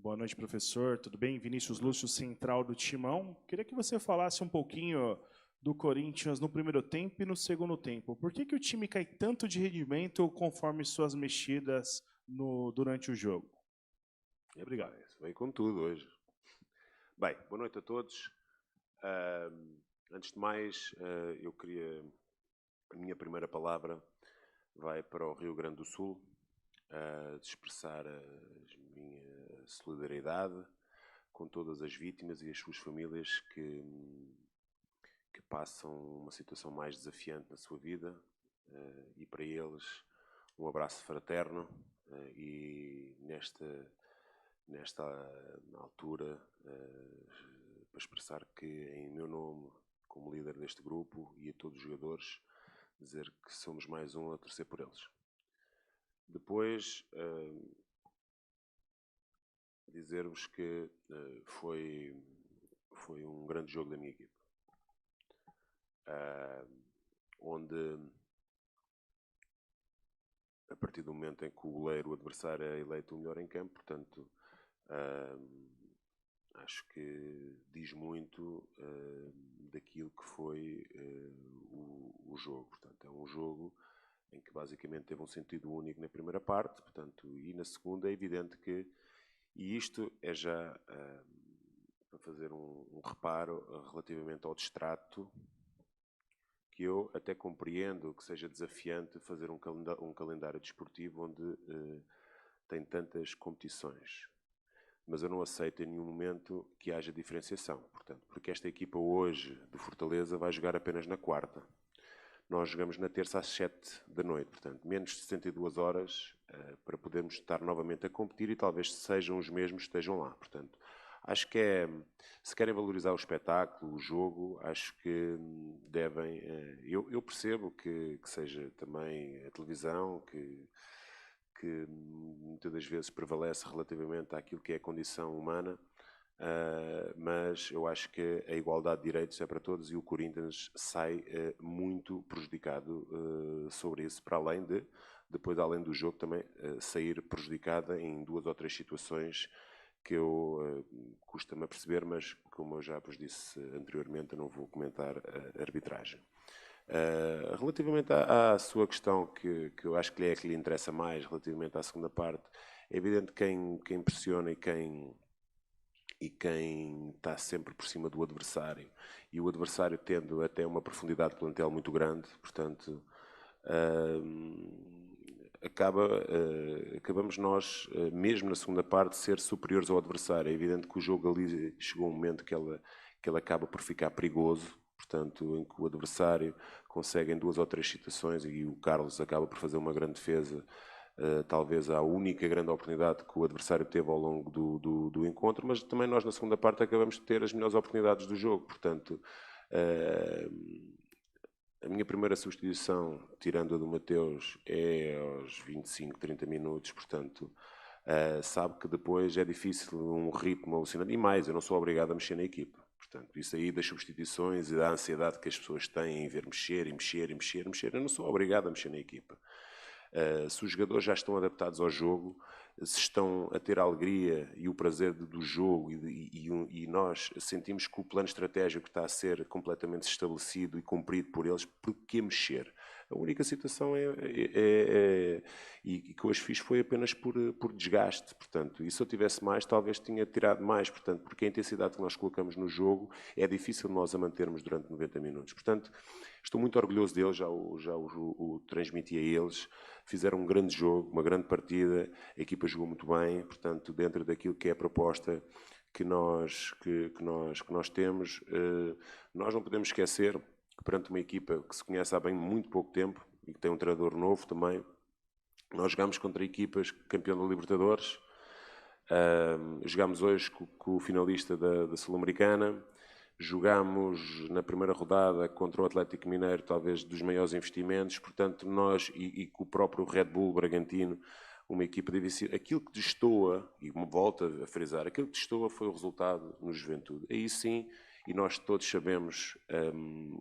Boa noite, professor. Tudo bem? Vinícius Lúcio, central do Timão. Queria que você falasse um pouquinho do Corinthians no primeiro tempo e no segundo tempo. Por que o time cai tanto de rendimento conforme suas mexidas durante o jogo? Obrigado. Isso veio com tudo hoje. Bem, boa noite a todos. Antes de mais, eu queria... A minha primeira palavra vai para o Rio Grande do Sul, de expressar a minha solidariedade com todas as vítimas e as suas famílias que passam uma situação mais desafiante na sua vida, e para eles um abraço fraterno, e nesta altura, para expressar que, em meu nome, como líder deste grupo e a todos os jogadores, dizer que somos mais um a torcer por eles. Depois, dizer-vos que foi um grande jogo da minha equipe, onde, a partir do momento em que o goleiro, o adversário, é eleito o melhor em campo, portanto, acho que diz muito daquilo que foi o jogo. Portanto, é um jogo em que basicamente teve um sentido único na primeira parte, portanto, e na segunda é evidente que, e isto é já para fazer um reparo relativamente ao distrato, que eu até compreendo que seja desafiante fazer um calendário desportivo onde tem tantas competições. Mas eu não aceito em nenhum momento que haja diferenciação. Portanto, porque esta equipa hoje de Fortaleza vai jogar apenas na quarta. Nós jogamos na terça às 7 da noite. Portanto, menos de 62 horas para podermos estar novamente a competir e talvez sejam os mesmos que estejam lá. Portanto, acho que se querem valorizar o espetáculo, o jogo, acho que devem... Eu percebo que seja também a televisão, que muitas das vezes prevalece relativamente àquilo que é a condição humana, mas eu acho que a igualdade de direitos é para todos e o Corinthians sai muito prejudicado sobre isso, para além de, depois além do jogo, também sair prejudicada em 2 ou 3 situações que eu custa-me a perceber, mas como eu já vos disse anteriormente, eu não vou comentar a arbitragem. Relativamente à sua questão, que eu acho que é a que lhe interessa mais, relativamente à segunda parte, é evidente que quem pressiona e quem está sempre por cima do adversário, e o adversário tendo até uma profundidade de plantel muito grande, portanto, acabamos nós, mesmo na segunda parte, ser superiores ao adversário. É evidente que o jogo ali chegou um momento que ele acaba por ficar perigoso, portanto, em que o adversário consegue em 2 ou 3 situações, e o Carlos acaba por fazer uma grande defesa, talvez a única grande oportunidade que o adversário teve ao longo do encontro, mas também nós na segunda parte acabamos de ter as melhores oportunidades do jogo. Portanto, a minha primeira substituição, tirando a do Mateus, é aos 25, 30 minutos, portanto, sabe que depois é difícil um ritmo alucinante, e mais, eu não sou obrigado a mexer na equipa. Portanto, isso aí das substituições e da ansiedade que as pessoas têm em ver mexer, eu não sou obrigado a mexer na equipa. Se os jogadores já estão adaptados ao jogo, se estão a ter a alegria e o prazer do jogo, e nós sentimos que o plano estratégico está a ser completamente estabelecido e cumprido por eles, por que mexer? A única situação e que hoje fiz foi apenas por desgaste. Portanto, e se eu tivesse mais, talvez tinha tirado mais. Portanto, porque a intensidade que nós colocamos no jogo é difícil nós a mantermos durante 90 minutos. Portanto, estou muito orgulhoso deles, já o transmiti a eles. Fizeram um grande jogo, uma grande partida, a equipa jogou muito bem. Portanto, dentro daquilo que é a proposta que nós temos, nós não podemos esquecer que perante uma equipa que se conhece há bem muito pouco tempo e que tem um treinador novo também, nós jogamos contra equipas campeão da Libertadores, jogamos hoje com o finalista da Sul-Americana, jogámos na primeira rodada contra o Atlético Mineiro, talvez dos maiores investimentos, portanto nós, e com o próprio Red Bull Bragantino, uma equipa difícil. Aquilo que destoa, e volto a frisar, aquilo que destoa foi o resultado no Juventude. Aí sim, e nós todos sabemos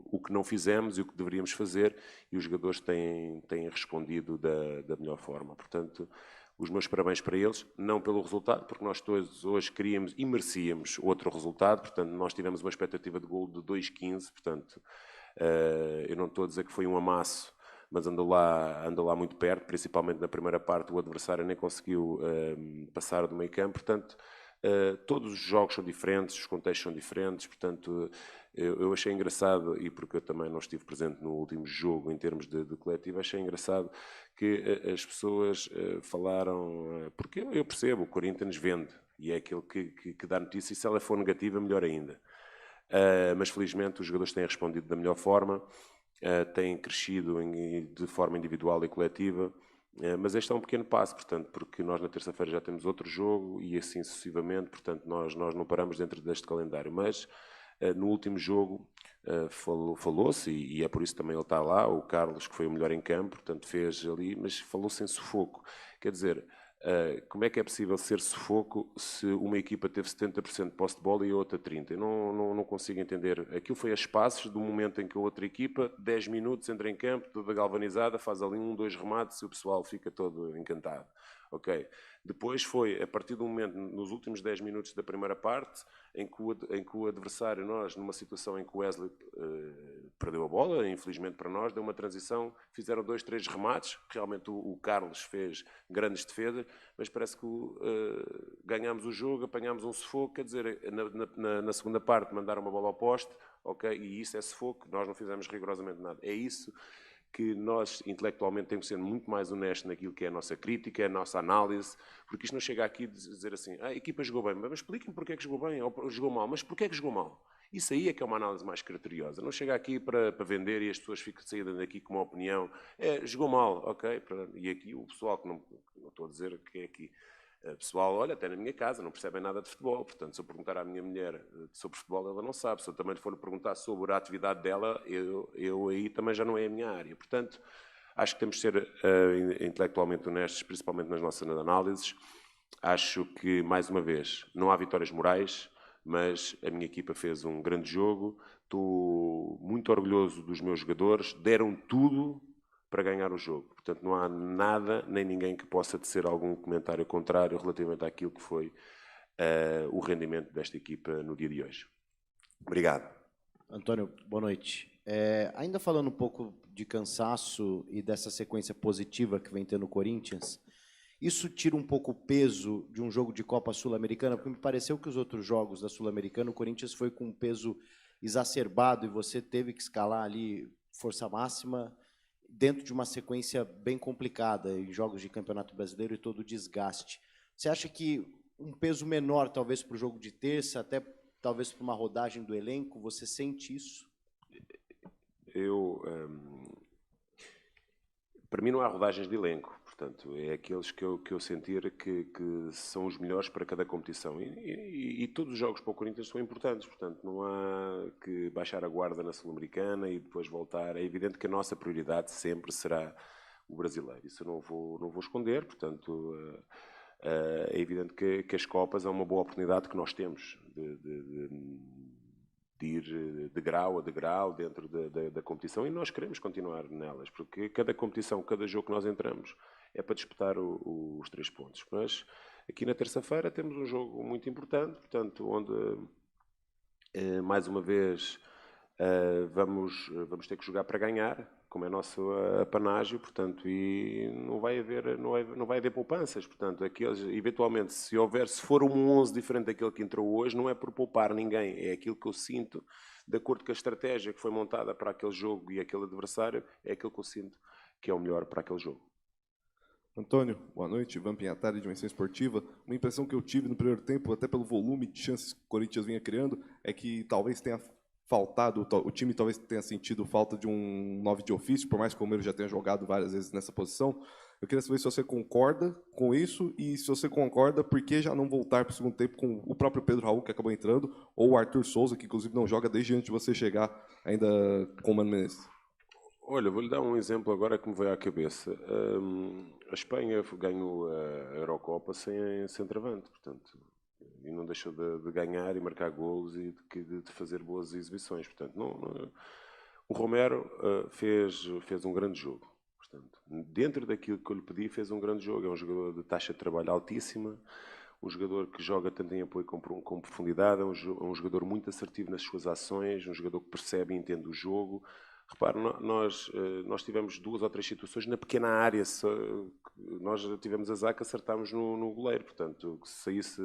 o que não fizemos e o que deveríamos fazer, e os jogadores têm respondido da melhor forma. Portanto, os meus parabéns para eles, não pelo resultado, porque nós todos hoje queríamos e merecíamos outro resultado, portanto, nós tivemos uma expectativa de golo de 2,15, portanto, eu não estou a dizer que foi um amasso, mas andou lá muito perto, principalmente na primeira parte, o adversário nem conseguiu passar do meio campo, portanto, todos os jogos são diferentes, os contextos são diferentes, portanto, eu achei engraçado, e porque eu também não estive presente no último jogo em termos de coletivo, achei engraçado que as pessoas falaram, porque eu percebo, o Corinthians vende, e é aquele que dá notícia, e se ela for negativa, melhor ainda. Mas felizmente os jogadores têm respondido da melhor forma, têm crescido de forma individual e coletiva, mas este é um pequeno passo, portanto, porque nós na terça-feira já temos outro jogo e assim sucessivamente, portanto nós não paramos dentro deste calendário, mas no último jogo falou-se, e é por isso também ele está lá, o Carlos, que foi o melhor em campo, portanto fez ali, mas falou-se em sufoco, quer dizer, como é que é possível ser sufoco se uma equipa teve 70% de posse de bola e a outra 30%? Eu não consigo entender. Aquilo foi a espaços do momento em que a outra equipa, 10 minutos, entra em campo, toda galvanizada, faz ali 1, 2 remates e o pessoal fica todo encantado. Ok. Depois foi, a partir do momento, nos últimos 10 minutos da primeira parte, em que o adversário, nós, numa situação em que o Wesley perdeu a bola, infelizmente para nós, deu uma transição, fizeram 2, 3 remates, realmente o Carlos fez grandes defesas, mas parece que ganhámos o jogo, apanhámos um sufoco, quer dizer, na segunda parte mandaram uma bola ao poste, ok, e isso é sufoco, nós não fizemos rigorosamente nada. É isso que nós, intelectualmente, temos que ser muito mais honestos naquilo que é a nossa crítica, a nossa análise, porque isto não chega aqui a dizer assim, a equipa jogou bem, mas expliquem porque é que jogou bem, ou jogou mal, mas porque é que jogou mal? Isso aí é que é uma análise mais criteriosa. Não chega aqui para vender e as pessoas ficam saídas daqui com uma opinião, jogou mal, ok, e aqui o pessoal, que não estou a dizer que é aqui, pessoal, olha, até na minha casa, não percebem nada de futebol. Portanto, se eu perguntar à minha mulher sobre futebol, ela não sabe. Se eu também lhe for perguntar sobre a atividade dela, eu aí também já não é a minha área. Portanto, acho que temos de ser intelectualmente honestos, principalmente nas nossas análises. Acho que, mais uma vez, não há vitórias morais, mas a minha equipa fez um grande jogo. Estou muito orgulhoso dos meus jogadores. Deram tudo para ganhar o jogo. Portanto, não há nada, nem ninguém que possa tecer algum comentário contrário relativamente àquilo que foi o rendimento desta equipa no dia de hoje. Obrigado. Antônio, boa noite. Ainda falando um pouco de cansaço e dessa sequência positiva que vem tendo o Corinthians, isso tira um pouco o peso de um jogo de Copa Sul-Americana, porque me pareceu que os outros jogos da Sul-Americana, o Corinthians foi com um peso exacerbado e você teve que escalar ali força máxima dentro de uma sequência bem complicada, em jogos de Campeonato Brasileiro e todo o desgaste. Você acha que um peso menor, talvez, para o jogo de terça, até talvez para uma rodagem do elenco, você sente isso? Para mim não há rodagens de elenco, portanto, é aqueles que eu sentir que são os melhores para cada competição. E todos os jogos para o Corinthians são importantes, portanto, não há que baixar a guarda na Sul-Americana e depois voltar. É evidente que a nossa prioridade sempre será o brasileiro, isso eu não vou esconder, portanto, é evidente que as Copas é uma boa oportunidade que nós temos de ir de grau a degrau dentro da competição e nós queremos continuar nelas, porque cada competição, cada jogo que nós entramos é para disputar os 3 pontos. Mas aqui na terça-feira temos um jogo muito importante, portanto, onde mais uma vez vamos ter que jogar para ganhar, como é nosso apanágio, portanto, e não vai haver poupanças, portanto, aqueles, eventualmente, se for um 11 diferente daquele que entrou hoje, não é por poupar ninguém, é aquilo que eu sinto, de acordo com a estratégia que foi montada para aquele jogo e aquele adversário, é aquilo que eu sinto que é o melhor para aquele jogo. Antônio, boa noite. Ivan Pinhatari, Dimensão Esportiva. Uma impressão que eu tive no primeiro tempo, até pelo volume de chances que o Corinthians vinha criando, é que talvez tenha faltado, o time talvez tenha sentido falta de um 9 de ofício, por mais que o Romero já tenha jogado várias vezes nessa posição. Eu queria saber se você concorda com isso e se você concorda, por que já não voltar para o segundo tempo com o próprio Pedro Raul, que acabou entrando, ou o Arthur Souza, que inclusive não joga desde antes de você chegar ainda com o Mano Menezes? Olha, vou-lhe dar um exemplo agora que me veio à cabeça. A Espanha ganhou a Eurocopa sem centroavante, portanto, e não deixou de ganhar e marcar golos e de fazer boas exibições. Portanto, o Romero fez um grande jogo. Portanto, dentro daquilo que eu lhe pedi, fez um grande jogo. É um jogador de taxa de trabalho altíssima, um jogador que joga tanto em apoio com profundidade, é um jogador muito assertivo nas suas ações, um jogador que percebe e entende o jogo. Repare, nós tivemos 2 ou 3 situações na pequena área. Nós tivemos azar que acertámos no goleiro. Portanto, que se saísse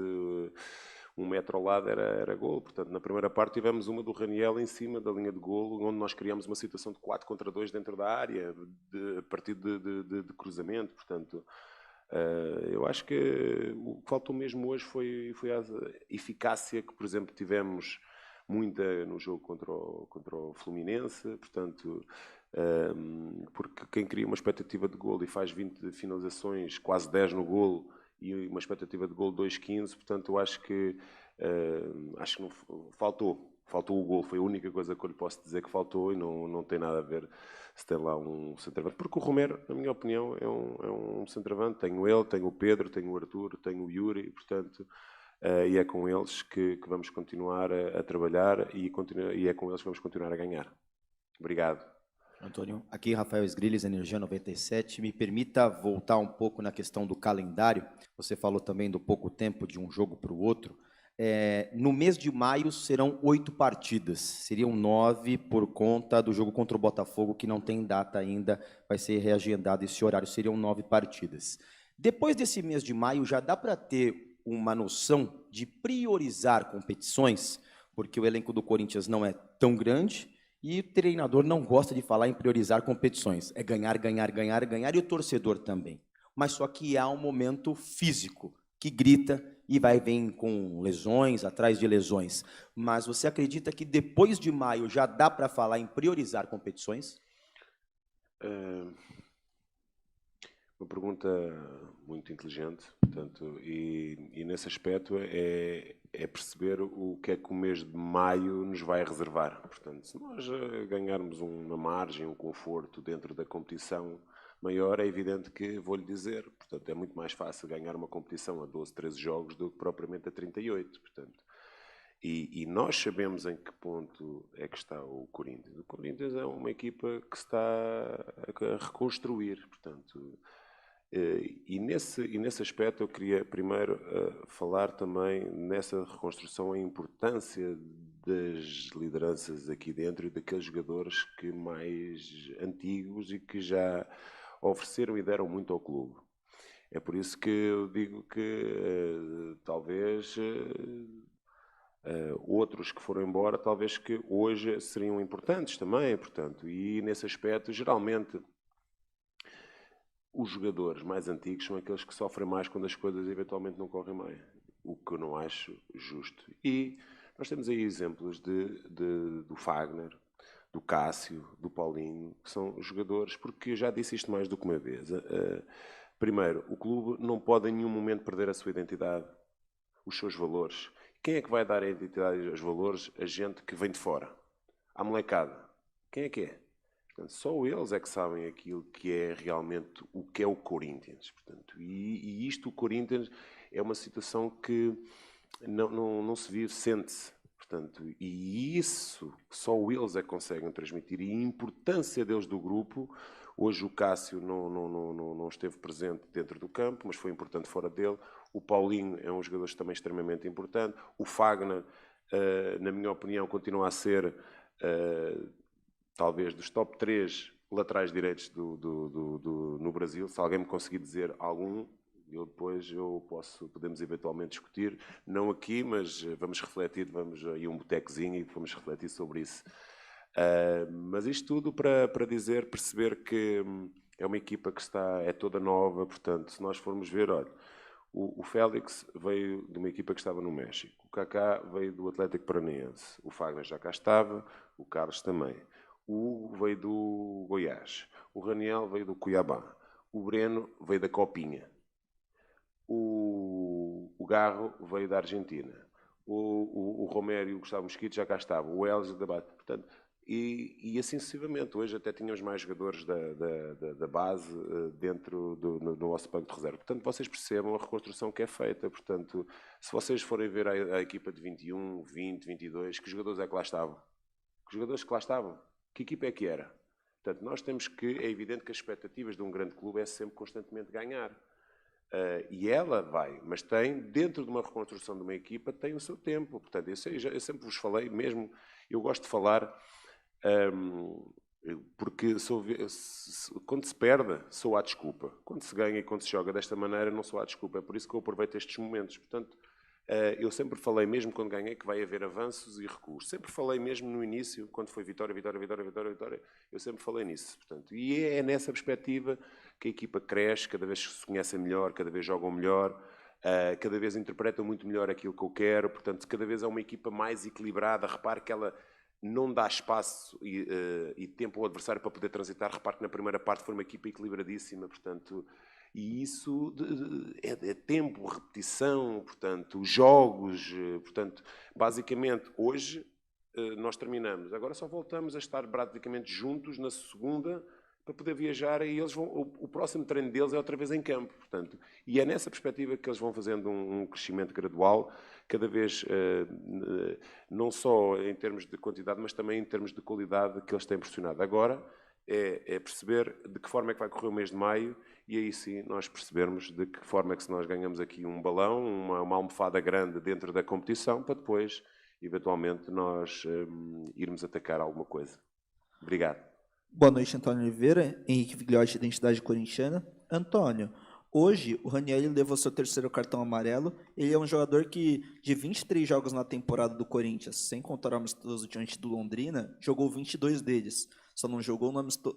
1 metro ao lado era golo. Portanto, na primeira parte tivemos uma do Raniel em cima da linha de golo, onde nós criámos uma situação de 4 contra 2 dentro da área, a partir de cruzamento. Portanto, eu acho que o que faltou mesmo hoje foi a eficácia que, por exemplo, tivemos muita no jogo contra o Fluminense, portanto, porque quem cria uma expectativa de golo e faz 20 finalizações, quase 10 no golo, e uma expectativa de golo 2,15, portanto, eu acho que não, faltou o golo, foi a única coisa que eu lhe posso dizer que faltou, e não tem nada a ver se tem lá um centroavante, porque o Romero, na minha opinião, é um centroavante. Tenho ele, tenho o Pedro, tenho o Arthur, tenho o Yuri, portanto, e é com eles que vamos continuar a trabalhar e é com eles que vamos continuar a ganhar. Obrigado. Antônio, aqui Rafael Sgrilles, Energia 97. Me permita voltar um pouco na questão do calendário. Você falou também do pouco tempo de um jogo para o outro. No mês de maio serão 8 partidas, seriam 9 por conta do jogo contra o Botafogo, que não tem data ainda, vai ser reagendado esse horário, seriam 9 partidas. Depois desse mês de maio, já dá para ter uma noção de priorizar competições, porque o elenco do Corinthians não é tão grande e o treinador não gosta de falar em priorizar competições, é ganhar, ganhar, ganhar, ganhar, e o torcedor também. Mas só que há um momento físico que grita e vai vir com lesões, atrás de lesões. Mas você acredita que depois de maio já dá para falar em priorizar competições? Uma pergunta muito inteligente, portanto, e nesse aspecto é perceber o que é que o mês de maio nos vai reservar. Portanto, se nós ganharmos uma margem, um conforto dentro da competição maior, é evidente que vou-lhe dizer, portanto, é muito mais fácil ganhar uma competição a 12, 13 jogos do que propriamente a 38, portanto. E nós sabemos em que ponto é que está o Corinthians. O Corinthians é uma equipa que está a reconstruir, portanto. E nesse aspecto eu queria primeiro falar também nessa reconstrução a importância das lideranças aqui dentro e daqueles jogadores que mais antigos e que já ofereceram e deram muito ao clube. É por isso que eu digo que talvez outros que foram embora, talvez que hoje seriam importantes também, portanto, e nesse aspecto, geralmente, os jogadores mais antigos são aqueles que sofrem mais quando as coisas eventualmente não correm bem, o que eu não acho justo. E nós temos aí exemplos do Fagner, do Cássio, do Paulinho, que são jogadores, porque eu já disse isto mais do que uma vez. Primeiro, o clube não pode em nenhum momento perder a sua identidade, os seus valores. Quem é que vai dar a identidade e os valores? A gente que vem de fora. A molecada. Quem é que é? Portanto, só eles é que sabem aquilo que é realmente o que é o Corinthians. Portanto, e isto, o Corinthians, é uma situação que não se vive, sente-se. Portanto, e isso só eles é que conseguem transmitir. E a importância deles do grupo, hoje o Cássio não esteve presente dentro do campo, mas foi importante fora dele. O Paulinho é um jogador também extremamente importante. O Fagner, na minha opinião, continua a ser talvez dos top 3 laterais direitos no Brasil. Se alguém me conseguir dizer algum, podemos eventualmente discutir, não aqui, mas vamos refletir, vamos aí um botecozinho e vamos refletir sobre isso. Mas isto tudo para dizer, perceber que é uma equipa que é toda nova, portanto, se nós formos ver, olha, o Félix veio de uma equipa que estava no México, o Kaká veio do Atlético Paranaense, o Fagner já cá estava, o Carlos também, o Hugo veio do Goiás, o Raniel veio do Cuiabá, o Breno veio da Copinha, o Garro veio da Argentina, o Romero e o Gustavo Mosquito já cá estavam, o Elza da base, portanto, e assim sucessivamente. Hoje até tínhamos mais jogadores da base dentro do nosso banco de reserva. Portanto, vocês percebam a reconstrução que é feita. Portanto, se vocês forem ver a equipa de 21, 20, 22, que jogadores é que lá estavam? Que jogadores que lá estavam? Que equipa é que era? Portanto, nós temos que, é evidente que as expectativas de um grande clube é sempre constantemente ganhar. E ela vai, mas tem, dentro de uma reconstrução de uma equipa, tem o seu tempo. Portanto, eu sempre vos falei, mesmo, eu gosto de falar, porque quando se perde, só há desculpa. Quando se ganha e quando se joga desta maneira, não só há desculpa. É por isso que eu aproveito estes momentos. Portanto, eu sempre falei, mesmo quando ganhei, que vai haver avanços e recuos. Sempre falei mesmo no início, quando foi vitória, eu sempre falei nisso. Portanto, e é nessa perspectiva que a equipa cresce, cada vez se conhecem melhor, cada vez jogam melhor, cada vez interpretam muito melhor aquilo que eu quero. Portanto, cada vez é uma equipa mais equilibrada. Repare que ela não dá espaço e tempo ao adversário para poder transitar. Repare que na primeira parte foi uma equipa equilibradíssima, portanto... E isso é tempo, repetição, portanto, jogos, portanto, basicamente, hoje nós terminamos. Agora só voltamos a estar praticamente juntos na segunda para poder viajar e eles o próximo treino deles é outra vez em campo, portanto. E é nessa perspectiva que eles vão fazendo um crescimento gradual, cada vez, não só em termos de quantidade, mas também em termos de qualidade que eles têm proporcionado. Agora é perceber de que forma é que vai correr o mês de maio e aí sim nós percebermos de que forma é que se nós ganhamos aqui um balão, uma almofada grande dentro da competição, para depois, eventualmente, nós irmos atacar alguma coisa. Obrigado. Boa noite, Antônio Oliveira, Henrique Vigliotti, Identidade Corintiana. Antônio, hoje o Ranieri levou seu terceiro cartão amarelo. Ele é um jogador que, de 23 jogos na temporada do Corinthians, sem contar o amistoso diante do Londrina, jogou 22 deles. Só não jogou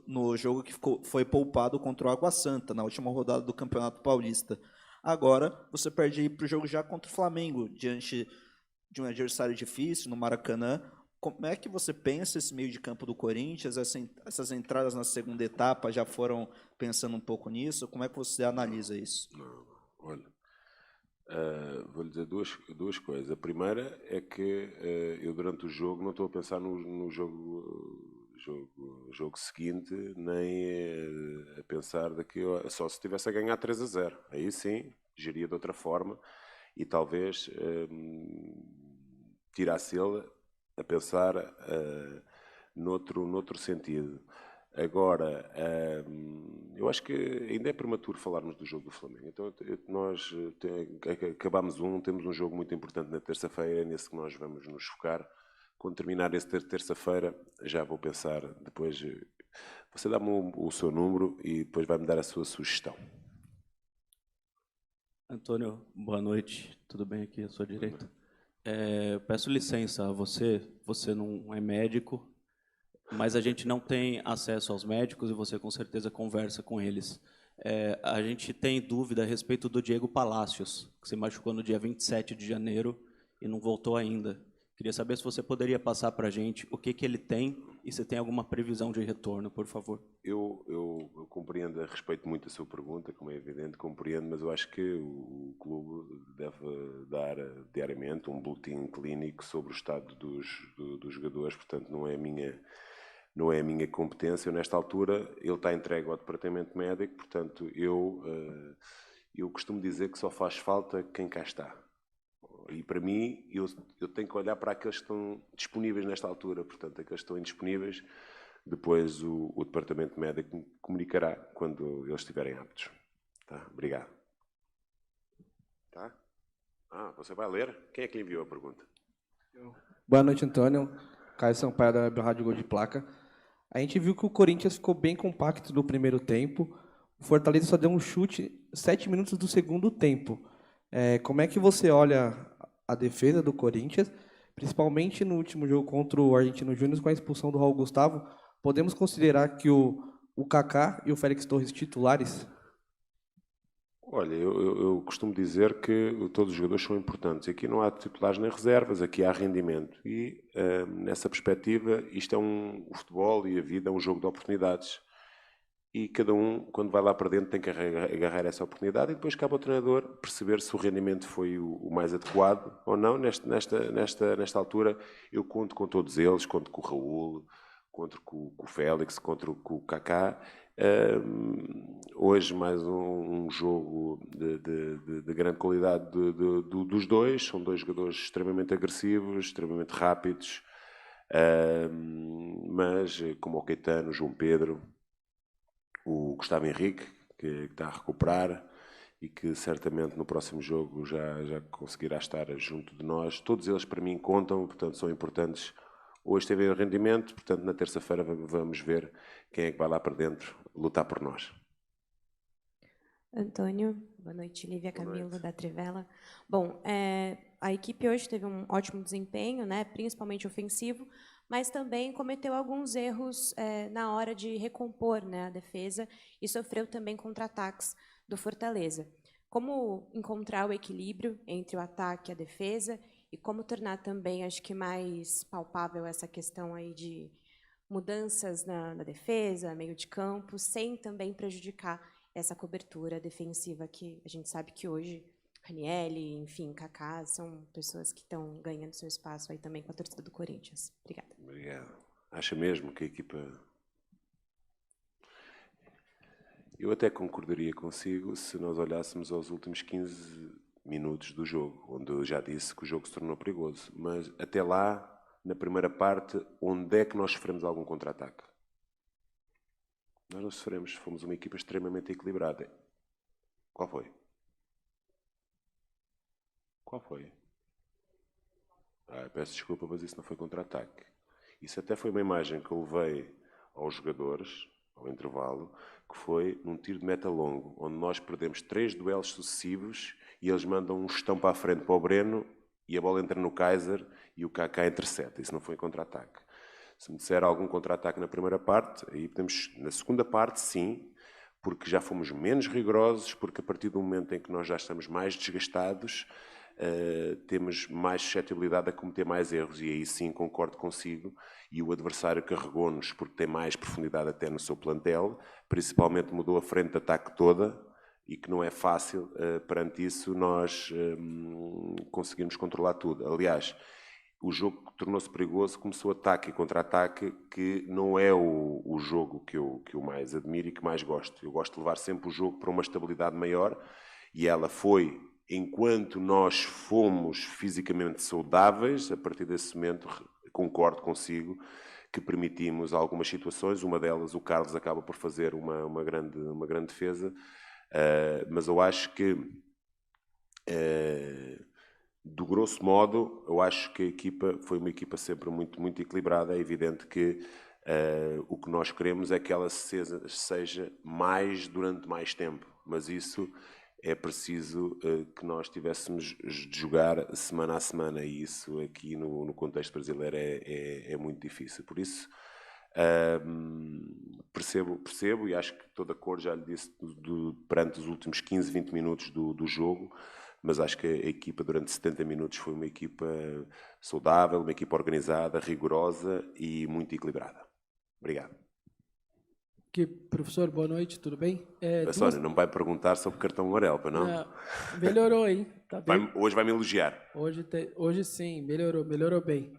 no jogo que foi poupado contra o Água Santa, na última rodada do Campeonato Paulista. Agora, você perde aí para o jogo já contra o Flamengo, diante de um adversário difícil, no Maracanã. Como é que você pensa esse meio de campo do Corinthians? Essas entradas na segunda etapa já foram pensando um pouco nisso? Como é que você analisa isso? Não, olha, vou lhe dizer duas coisas. A primeira é que eu, durante o jogo, não estou a pensar no jogo seguinte, nem a pensar só se estivesse a ganhar 3-0. Aí sim, geria de outra forma e talvez tirasse ele a pensar noutro sentido. Agora, eu acho que ainda é prematuro falarmos do jogo do Flamengo. Então, nós acabámos temos um jogo muito importante na terça-feira, é nesse que nós vamos nos focar. Quando terminar esse terça-feira, já vou pensar, depois você dá-me o seu número e depois vai-me dar a sua sugestão. Antônio, boa noite, tudo bem aqui à sua direita? Peço licença a você não é médico, mas a gente não tem acesso aos médicos e você com certeza conversa com eles. A gente tem dúvida a respeito do Diego Palacios, que se machucou no dia 27 de janeiro e não voltou ainda. Queria saber se você poderia passar para a gente o que ele tem e se tem alguma previsão de retorno, por favor. Eu compreendo, respeito muito a sua pergunta, como é evidente, compreendo, mas eu acho que o clube deve dar diariamente um boletim clínico sobre o estado dos jogadores, portanto não é a minha competência. Nesta altura, ele está entregue ao departamento médico, portanto eu costumo dizer que só faz falta quem cá está. E para mim, eu tenho que olhar para aqueles que estão disponíveis nesta altura. Portanto, aqueles que estão indisponíveis, depois o departamento médico comunicará quando eles estiverem aptos. Tá? Obrigado. Tá? Você vai ler? Quem é que enviou a pergunta? Boa noite, Antônio. Caio Sampaio, da Rádio Gol de Placa. A gente viu que o Corinthians ficou bem compacto no primeiro tempo. O Fortaleza só deu um chute 7 minutos do segundo tempo. Como é que você olha a defesa do Corinthians, principalmente no último jogo contra o Argentino Júnior, com a expulsão do Raul Gustavo? Podemos considerar que o Kaká e o Félix Torres titulares? Olha, eu costumo dizer que todos os jogadores são importantes. Aqui não há titulares nem reservas, aqui há rendimento. E, nessa perspectiva, isto o futebol e a vida é um jogo de oportunidades. E cada um, quando vai lá para dentro, tem que agarrar essa oportunidade e depois cabe ao treinador perceber se o rendimento foi o mais adequado ou não. Nesta altura, eu conto com todos eles, conto com o Raul, conto com o Félix, conto com o Kaká. Hoje mais um jogo de grande qualidade dos dois. São dois jogadores extremamente agressivos, extremamente rápidos. Mas como o Caetano, o João Pedro, o Gustavo Henrique, que está a recuperar e que certamente no próximo jogo já conseguirá estar junto de nós. Todos eles para mim contam, portanto são importantes. Hoje teve o rendimento, portanto na terça-feira vamos ver quem é que vai lá para dentro lutar por nós. Antônio, boa noite, Lívia Boa Camilo, noite. da Trivela. Bom, a equipe hoje teve um ótimo desempenho, né, principalmente ofensivo, mas também cometeu alguns erros na hora de recompor, né, a defesa e sofreu também contra-ataques do Fortaleza. Como encontrar o equilíbrio entre o ataque e a defesa e como tornar também, acho que mais palpável essa questão aí de mudanças na defesa, meio de campo, sem também prejudicar essa cobertura defensiva que a gente sabe que hoje Ranieri, enfim, Kaká, são pessoas que estão ganhando seu espaço aí também com a torcida do Corinthians. Obrigada. Obrigado. Acha mesmo que a equipa... Eu até concordaria consigo se nós olhássemos aos últimos 15 minutos do jogo, onde eu já disse que o jogo se tornou perigoso. Mas até lá, na primeira parte, onde é que nós sofremos algum contra-ataque? Nós não sofremos, fomos uma equipa extremamente equilibrada. Qual foi? Qual foi? Peço desculpa, mas isso não foi contra-ataque. Isso até foi uma imagem que eu levei aos jogadores, ao intervalo, que foi num tiro de meta longo, onde nós perdemos 3 duelos sucessivos e eles mandam um chutão para a frente para o Breno e a bola entra no Kaiser e o Kaká intercepta. Isso não foi contra-ataque. Se me disser algum contra-ataque na primeira parte, aí podemos, na segunda parte, sim, porque já fomos menos rigorosos, porque a partir do momento em que nós já estamos mais desgastados, temos mais suscetibilidade a cometer mais erros, e aí sim concordo consigo, e o adversário carregou-nos porque tem mais profundidade até no seu plantel, principalmente mudou a frente de ataque toda, e que não é fácil, perante isso, nós conseguimos controlar tudo. Aliás, o jogo que tornou-se perigoso começou ataque e contra-ataque, que não é o jogo que eu mais admiro e que mais gosto. Eu gosto de levar sempre o jogo para uma estabilidade maior, e ela foi, enquanto nós fomos fisicamente saudáveis, a partir desse momento, concordo consigo, que permitimos algumas situações, uma delas o Carlos acaba por fazer uma grande defesa, mas eu acho que... do grosso modo, eu acho que a equipa foi uma equipa sempre muito equilibrada. É evidente que o que nós queremos é que ela seja mais durante mais tempo, mas isso é preciso que nós tivéssemos de jogar semana a semana, e isso aqui no contexto brasileiro é muito difícil. Por isso, percebo e acho que estou de acordo, já lhe disse, perante os últimos 15, 20 minutos do jogo, mas acho que a equipa durante 70 minutos foi uma equipa saudável, uma equipa organizada, rigorosa e muito equilibrada. Obrigado. Professor, boa noite, tudo bem? Sónia, não vai perguntar sobre cartão amarelo, para não? Melhorou, hein? Tá bem. Hoje vai me elogiar. Hoje sim, melhorou bem.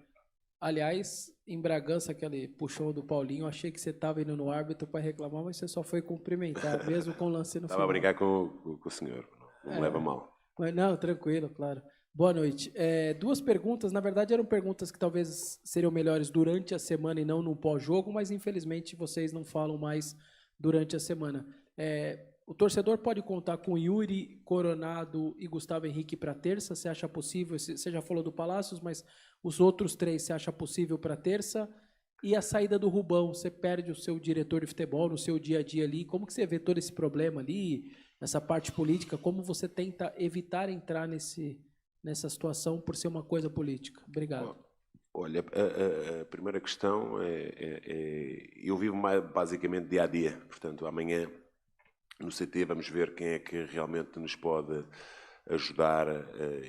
Aliás, em Bragança, aquele puxão do Paulinho, eu achei que você estava indo no árbitro para reclamar, mas você só foi cumprimentar, mesmo com o lance no final. Estava a brincar com o senhor, não me leva mal. Não, tranquilo, claro. Boa noite. 2 perguntas, na verdade eram perguntas que talvez seriam melhores durante a semana e não no pós-jogo, mas infelizmente vocês não falam mais durante a semana. O torcedor pode contar com Yuri, Coronado e Gustavo Henrique para terça? Você acha possível? Você já falou do Palácios, mas os outros 3 você acha possível para terça? E a saída do Rubão, você perde o seu diretor de futebol no seu dia a dia ali, como que você vê todo esse problema ali, essa parte política, como você tenta evitar entrar nessa situação por ser uma coisa política? Obrigado. Olha, a primeira questão eu vivo basicamente dia a dia, portanto amanhã no CT vamos ver quem é que realmente nos pode ajudar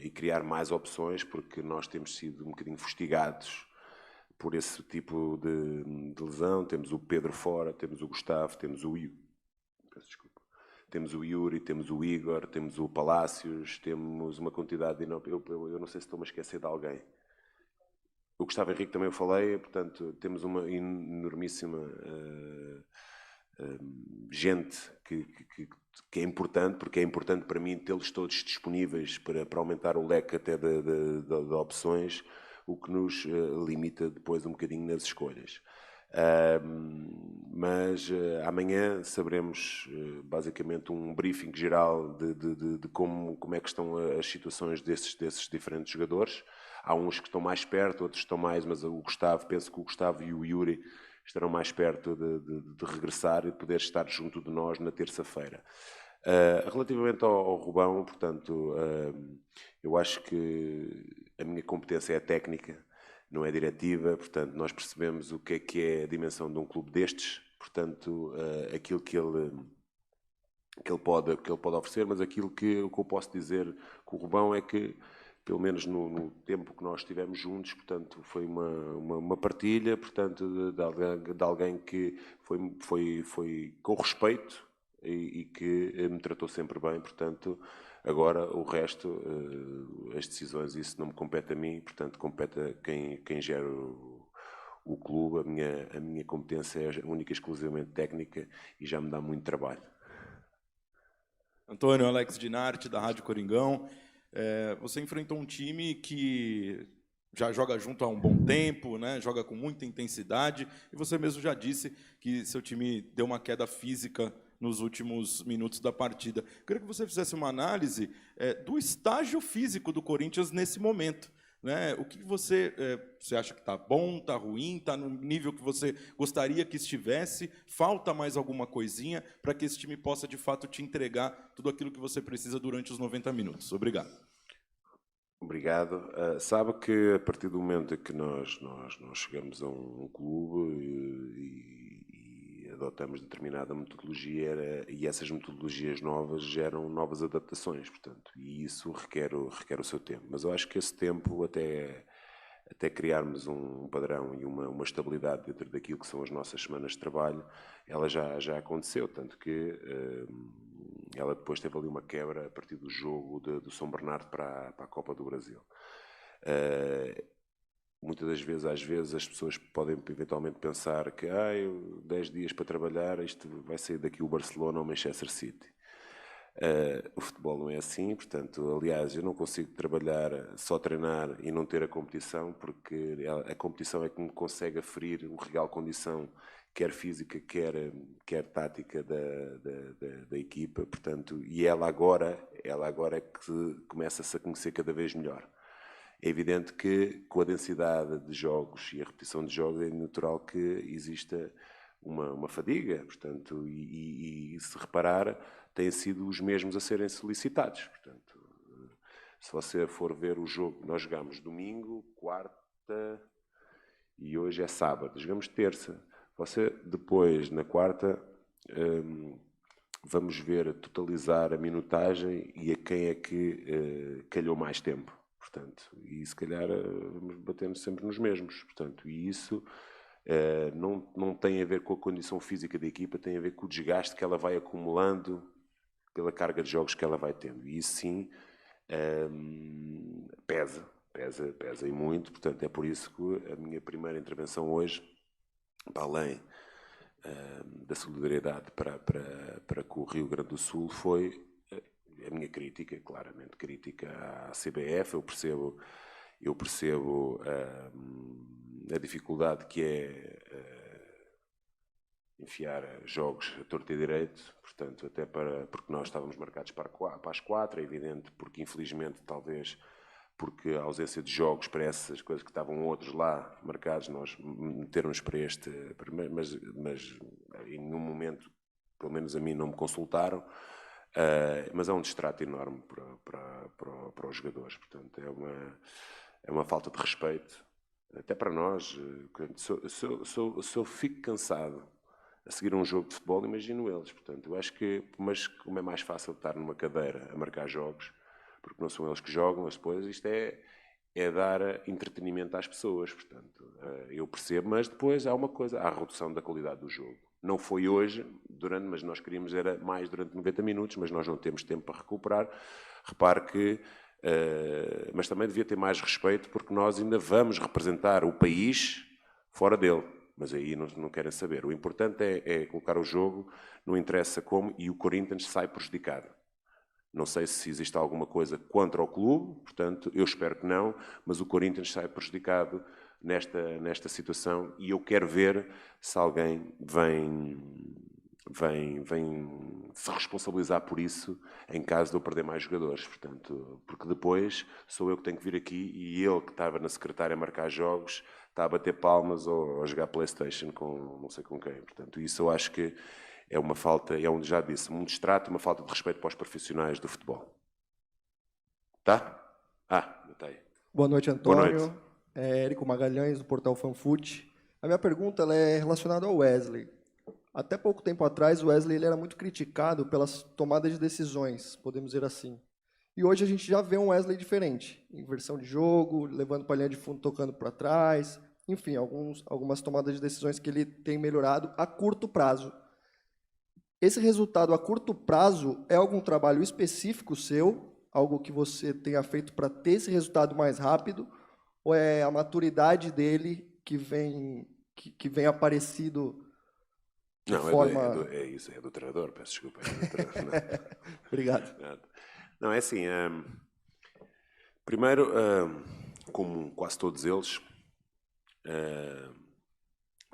e criar mais opções, porque nós temos sido um bocadinho fustigados por esse tipo de lesão. Temos o Pedro fora, temos o Gustavo, temos o Yuri, temos o Igor, temos o Palácios, temos uma quantidade de... Eu não sei se estou-me a esquecer de alguém. O Gustavo Henrique também eu falei, portanto, temos uma enormíssima gente que é importante, porque é importante para mim tê-los todos disponíveis para aumentar o leque até de opções. limita depois um bocadinho nas escolhas. Mas amanhã saberemos basicamente um briefing geral de como é que estão as situações desses diferentes jogadores. Há uns que estão mais perto, outros estão mais, mas penso que o Gustavo e o Yuri estarão mais perto de regressar e poder estar junto de nós na terça-feira. Relativamente ao Rubão, portanto, eu acho que a minha competência é técnica, não é diretiva, portanto, nós percebemos o que é a dimensão de um clube destes, portanto, aquilo que ele pode oferecer, mas aquilo que eu posso dizer com o Rubão é que, pelo menos no tempo que nós estivemos juntos, portanto, foi uma partilha, portanto, de alguém que foi com respeito e que me tratou sempre bem, portanto, agora o resto, as decisões, isso não me compete a mim, portanto, compete a quem gera o clube. A minha competência é única e exclusivamente técnica e já me dá muito trabalho. Antônio, Alex Dinarte, da Rádio Coringão. Você enfrentou um time que já joga junto há um bom tempo, né? Joga com muita intensidade, e você mesmo já disse que seu time deu uma queda física nos últimos minutos da partida. Eu queria que você fizesse uma análise do estágio físico do Corinthians nesse momento. Né? O que você acha que está bom, está ruim, está no nível que você gostaria que estivesse? Falta mais alguma coisinha para que esse time possa, de fato, te entregar tudo aquilo que você precisa durante os 90 minutos? Obrigado. Obrigado. Sabe que, a partir do momento em que nós chegamos a um clube e adotamos determinada metodologia, e essas metodologias novas geram novas adaptações, portanto, e isso requer o seu tempo. Mas eu acho que esse tempo, até criarmos um padrão e uma estabilidade dentro daquilo que são as nossas semanas de trabalho, ela já aconteceu, tanto que ela depois teve ali uma quebra a partir do jogo do São Bernardo para a Copa do Brasil. Muitas das vezes, às vezes, as pessoas podem eventualmente pensar que 10 dias para trabalhar, isto vai sair daqui o Barcelona ou o Manchester City. O futebol não é assim, portanto, aliás, eu não consigo trabalhar, só treinar e não ter a competição, porque a competição é que me consegue aferir o real condição, quer física, quer tática da equipa, portanto, e ela agora é que começa-se a conhecer cada vez melhor. É evidente que, com a densidade de jogos e a repetição de jogos, é natural que exista uma fadiga, portanto, e se reparar, têm sido os mesmos a serem solicitados. Portanto, se você for ver o jogo, nós jogamos domingo, quarta e hoje é sábado, jogamos terça. Você depois, na quarta, vamos ver, totalizar a minutagem e a quem é que calhou mais tempo. Portanto, e se calhar vamos batendo sempre nos mesmos. Portanto, e isso não tem a ver com a condição física da equipa, tem a ver com o desgaste que ela vai acumulando pela carga de jogos que ela vai tendo. E isso sim pesa e muito. Portanto, é por isso que a minha primeira intervenção hoje, para além da solidariedade para com o Rio Grande do Sul, foi a minha crítica, claramente crítica à CBF. Eu percebo a dificuldade que é enfiar jogos a torto e direito, portanto, até porque nós estávamos marcados para as 4, é evidente, porque infelizmente, talvez, porque a ausência de jogos para essas coisas que estavam outros lá marcados, nós metermos para este, mas em nenhum momento, pelo menos a mim, não me consultaram. Mas é um distrato enorme para os jogadores, portanto é uma falta de respeito, até para nós. Se eu fico cansado a seguir um jogo de futebol, imagino eles, portanto eu acho que, mas como é mais fácil estar numa cadeira a marcar jogos, porque não são eles que jogam, mas depois isto é dar entretenimento às pessoas, portanto eu percebo, mas depois há uma coisa, há a redução da qualidade do jogo. Não foi hoje, mas nós queríamos era mais durante 90 minutos, mas nós não temos tempo para recuperar. Repare que, mas também devia ter mais respeito, porque nós ainda vamos representar o país fora dele. Mas aí não querem saber. O importante é colocar o jogo, não interessa como, e o Corinthians sai prejudicado. Não sei se existe alguma coisa contra o clube, portanto, eu espero que não, mas o Corinthians sai prejudicado nesta situação e eu quero ver se alguém vem se responsabilizar por isso em caso de eu perder mais jogadores. Portanto, porque depois sou eu que tenho que vir aqui e ele que estava na secretária a marcar jogos está a bater palmas ou a jogar PlayStation com não sei com quem. Portanto, isso eu acho que é uma falta, já disse, um distrato, uma falta de respeito para os profissionais do futebol. Tá? Está aí. Boa noite, Antônio. Boa noite. Érico Magalhães, do portal FanFoot. A minha pergunta ela é relacionada ao Wesley. Até pouco tempo atrás, o Wesley ele era muito criticado pelas tomadas de decisões, podemos dizer assim. E hoje a gente já vê um Wesley diferente. Inversão de jogo, levando para a linha de fundo, tocando para trás. Enfim, algumas tomadas de decisões que ele tem melhorado a curto prazo. Esse resultado a curto prazo é algum trabalho específico seu? Algo que você tenha feito para ter esse resultado mais rápido? Ou é a maturidade dele que vem aparecido de não, forma... é isso, é do treinador, peço desculpa. É do treinador. Obrigado. Não, é assim, primeiro, como quase todos eles,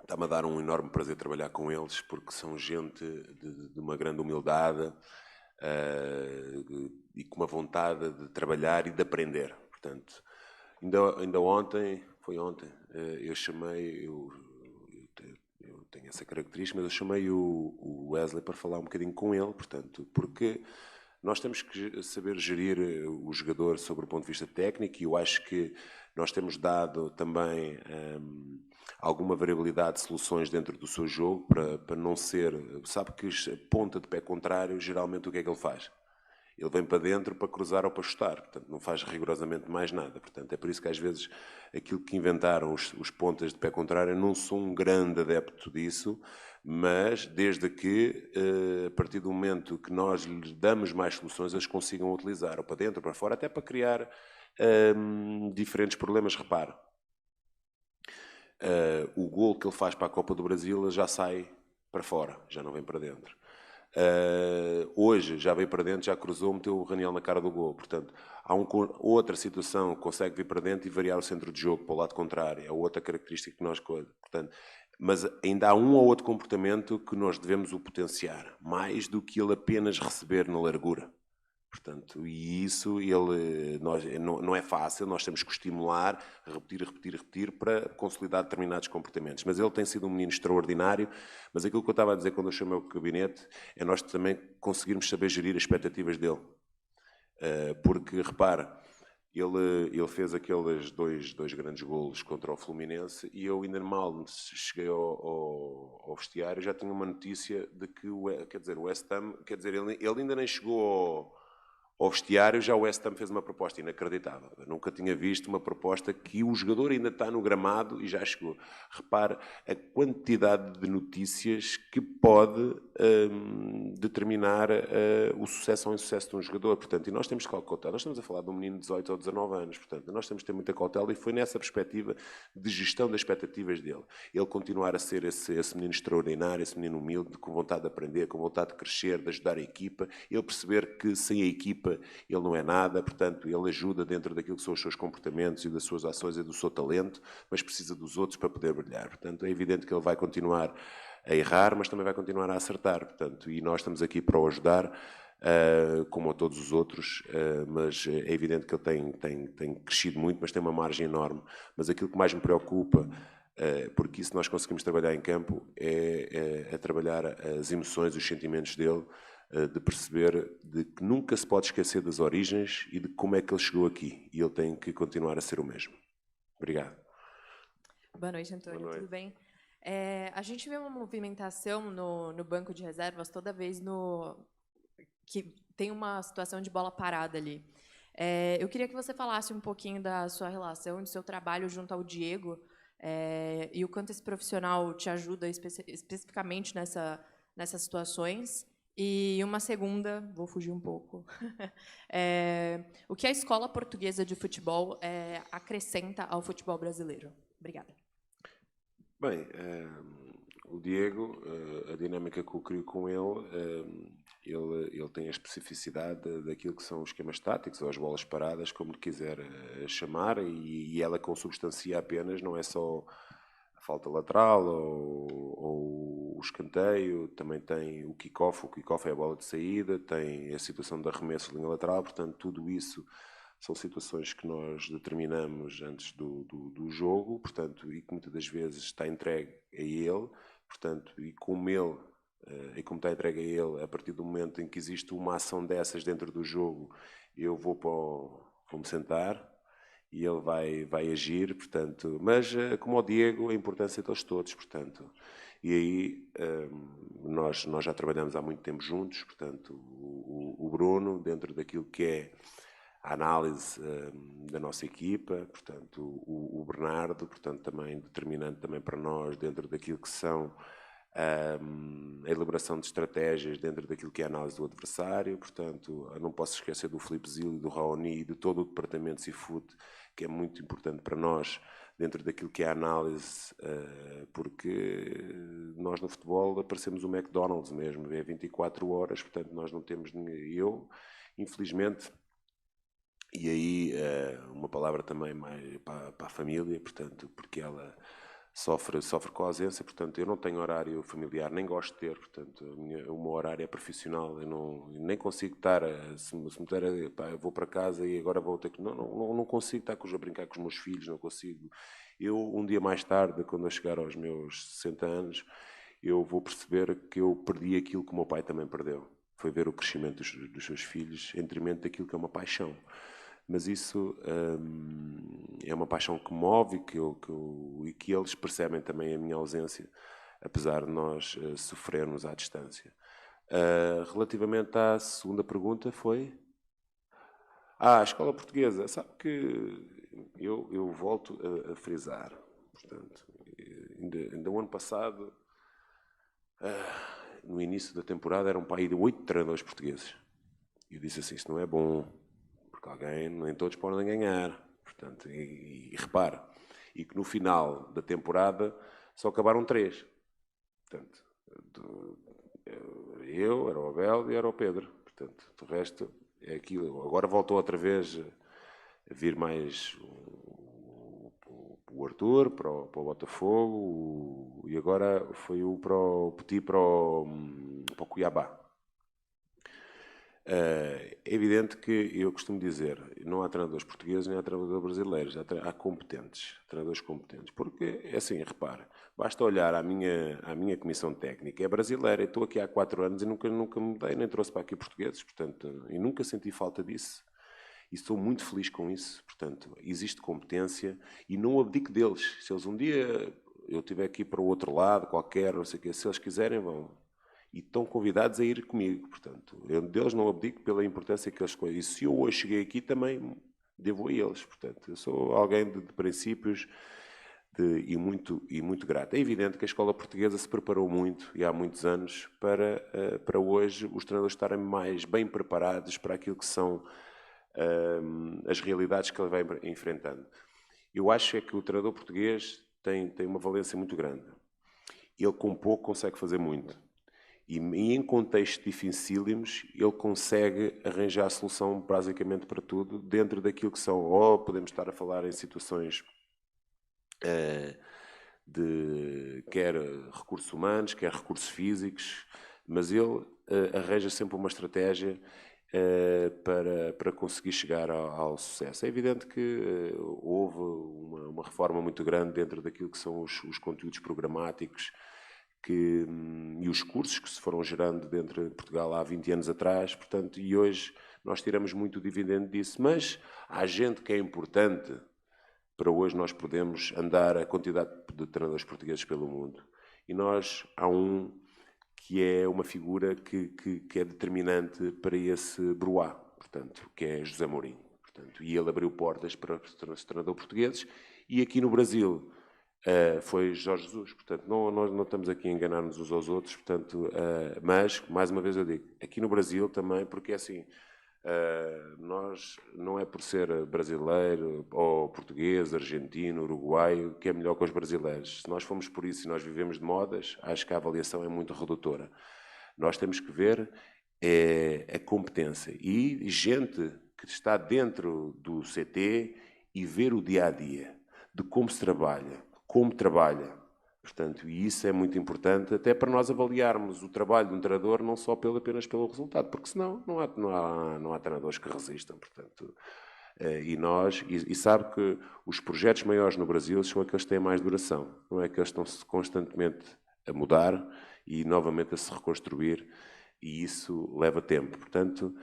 está-me a dar um enorme prazer trabalhar com eles, porque são gente de uma grande humildade e com uma vontade de trabalhar e de aprender. Portanto, ainda ontem, eu chamei, eu tenho essa característica, mas eu chamei o Wesley para falar um bocadinho com ele, portanto, porque nós temos que saber gerir o jogador sobre o ponto de vista técnico e eu acho que nós temos dado também alguma variabilidade de soluções dentro do seu jogo para não ser... Sabe que ponta de pé contrário, geralmente o que é que ele faz? Ele vem para dentro para cruzar ou para chutar, portanto não faz rigorosamente mais nada. Portanto, é por isso que às vezes aquilo que inventaram os pontas de pé contrário, eu não sou um grande adepto disso, mas desde que, a partir do momento que nós lhes damos mais soluções, eles consigam utilizar, ou para dentro ou para fora, até para criar diferentes problemas. Repara, o gol que ele faz para a Copa do Brasil ele já sai para fora, já não vem para dentro. Hoje já veio para dentro, já cruzou, meteu o Raniel na cara do gol. Portanto, há outra situação que consegue vir para dentro e variar o centro de jogo para o lado contrário. É outra característica que nós... Portanto, mas ainda há um ou outro comportamento que nós devemos o potenciar, mais do que ele apenas receber na largura. Portanto, e isso não é fácil, nós temos que estimular, repetir para consolidar determinados comportamentos. Mas ele tem sido um menino extraordinário, mas aquilo que eu estava a dizer quando eu chamei o gabinete é nós também conseguirmos saber gerir as expectativas dele. Porque, repara, ele fez aqueles dois grandes golos contra o Fluminense e eu ainda mal cheguei ao vestiário, já tinha uma notícia de que o West Ham, ele ainda nem chegou ao vestiário, já o West Ham fez uma proposta inacreditável. Eu nunca tinha visto uma proposta que o jogador ainda está no gramado e já chegou. Repara a quantidade de notícias que pode determinar o sucesso ou insucesso de um jogador. Portanto, e nós temos que calcular. Nós estamos a falar de um menino de 18 ou 19 anos. Portanto, nós temos que ter muita cautela e foi nessa perspectiva de gestão das expectativas dele. Ele continuar a ser esse menino extraordinário, esse menino humilde, com vontade de aprender, com vontade de crescer, de ajudar a equipa. Ele perceber que sem a equipa ele não é nada, portanto, ele ajuda dentro daquilo que são os seus comportamentos e das suas ações e do seu talento, mas precisa dos outros para poder brilhar. Portanto, é evidente que ele vai continuar a errar, mas também vai continuar a acertar. Portanto, e nós estamos aqui para o ajudar, como a todos os outros, mas é evidente que ele tem crescido muito, mas tem uma margem enorme. Mas aquilo que mais me preocupa, porque isso nós conseguimos trabalhar em campo, é trabalhar as emoções, os sentimentos dele, de perceber de que nunca se pode esquecer das origens e de como é que ele chegou aqui. E ele tem que continuar a ser o mesmo. Obrigado. Boa noite, Antônio. Boa noite. Tudo bem? A gente vê uma movimentação no banco de reservas toda vez que tem uma situação de bola parada ali. Eu queria que você falasse um pouquinho da sua relação, do seu trabalho junto ao Diego, e o quanto esse profissional te ajuda especificamente nessas situações. E uma segunda, vou fugir um pouco, o que a Escola Portuguesa de Futebol acrescenta ao futebol brasileiro? Obrigada. Bem, o Diego, a dinâmica que eu crio com ele, ele tem a especificidade daquilo que são os esquemas táticos, ou as bolas paradas, como lhe quiser chamar, e ela consubstancia apenas, não é só a falta lateral ou o escanteio, também tem o kick-off é a bola de saída, tem a situação de arremesso de linha lateral, portanto, tudo isso são situações que nós determinamos antes do jogo, portanto, e que muitas das vezes está entregue a ele, portanto, e como está entregue a ele, a partir do momento em que existe uma ação dessas dentro do jogo, eu vou-me sentar e ele vai agir, portanto, mas como o Diego, a importância deles todos, portanto, e aí nós já trabalhamos há muito tempo juntos, portanto, o Bruno, dentro daquilo que é a análise da nossa equipa, portanto, o Bernardo, portanto, também determinante também para nós dentro daquilo que são a elaboração de estratégias dentro daquilo que é a análise do adversário, portanto, não posso esquecer do Filipe Zil e do Raoni e de todo o departamento Seafood, que é muito importante para nós dentro daquilo que é a análise, porque nós no futebol parecemos o McDonald's mesmo, é 24 horas, portanto, nós não temos ninguém. Eu, infelizmente, e aí uma palavra também mais para a família, portanto, porque ela sofre com a ausência, portanto, eu não tenho horário familiar, nem gosto de ter, portanto, o meu horário é profissional, eu nem consigo estar, se me der, eu vou para casa e agora vou ter que, não consigo estar a brincar com os meus filhos, não consigo. Eu, um dia mais tarde, quando eu chegar aos meus 60 anos, eu vou perceber que eu perdi aquilo que o meu pai também perdeu, foi ver o crescimento dos seus filhos em detrimento daquilo que é uma paixão. Mas isso é uma paixão que move e que eles percebem também a minha ausência, apesar de nós sofrermos à distância. Relativamente à segunda pergunta foi... a escola portuguesa. Sabe que eu volto a frisar, portanto, ainda o ano passado, no início da temporada, eram para aí de 8 treinadores portugueses. E eu disse assim, isso não é bom, porque nem todos podem ganhar, portanto, e repare, e que no final da temporada só acabaram 3, portanto, era o Abel e era o Pedro, portanto, o resto é aquilo. Agora voltou outra vez a vir mais o Arthur para o Botafogo e agora foi o Petit para o Cuiabá. É evidente que eu costumo dizer, não há treinadores portugueses nem há treinadores brasileiros, há competentes, treinadores competentes, porque, é assim, repara, basta olhar à minha comissão técnica, é brasileira, eu estou aqui há 4 anos e nunca me mudei, nem trouxe para aqui portugueses, portanto, e nunca senti falta disso, e estou muito feliz com isso, portanto, existe competência e não abdico deles, se eles um dia, eu estiver aqui para o outro lado, qualquer, não sei o quê, se eles quiserem, vão. E estão convidados a ir comigo, portanto, eu deles não abdico pela importância que eles coisam. E se eu hoje cheguei aqui, também devo a eles, portanto, eu sou alguém de princípios e muito grato. É evidente que a escola portuguesa se preparou muito, e há muitos anos, para hoje os treinadores estarem mais bem preparados para aquilo que são as realidades que ele vai enfrentando. Eu acho é que o treinador português tem uma valência muito grande. Ele com pouco consegue fazer muito. E em contextos dificílimos, ele consegue arranjar a solução basicamente para tudo, dentro daquilo que são, podemos estar a falar em situações de quer recursos humanos, quer recursos físicos, mas ele arranja sempre uma estratégia para conseguir chegar ao sucesso. É evidente que houve uma reforma muito grande dentro daquilo que são os conteúdos programáticos, e os cursos que se foram gerando dentro de Portugal há 20 anos atrás, portanto, e hoje nós tiramos muito dividendo disso, mas há gente que é importante para hoje nós podermos andar a quantidade de treinadores portugueses pelo mundo. E há um que é uma figura que é determinante para esse broá, portanto, que é José Mourinho. Portanto, e ele abriu portas para os treinadores portugueses, e aqui no Brasil foi Jorge Jesus, portanto, nós não estamos aqui a enganar-nos uns aos outros, portanto, mas, mais uma vez eu digo, aqui no Brasil também, porque assim, nós, não é por ser brasileiro, ou português, argentino, uruguaio, que é melhor que os brasileiros. Se nós formos por isso e nós vivemos de modas, acho que a avaliação é muito redutora. Nós temos que ver é a competência. E gente que está dentro do CT e ver o dia-a-dia, de como se trabalha, como trabalha. Portanto, e isso é muito importante até para nós avaliarmos o trabalho de um treinador não só apenas pelo resultado, porque senão não há treinadores que resistam. Portanto, e sabe que os projetos maiores no Brasil são aqueles que têm mais duração, não é que eles estão constantemente a mudar e novamente a se reconstruir, e isso leva tempo. Portanto,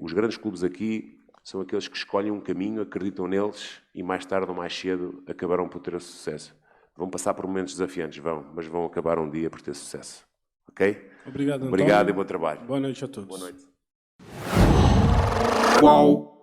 os grandes clubes aqui são aqueles que escolhem um caminho, acreditam neles e mais tarde ou mais cedo acabarão por ter sucesso. Vão passar por momentos desafiantes, mas vão acabar um dia por ter sucesso. Ok? Obrigado, Antônio. Obrigado e bom trabalho. Boa noite a todos. Boa noite. Qual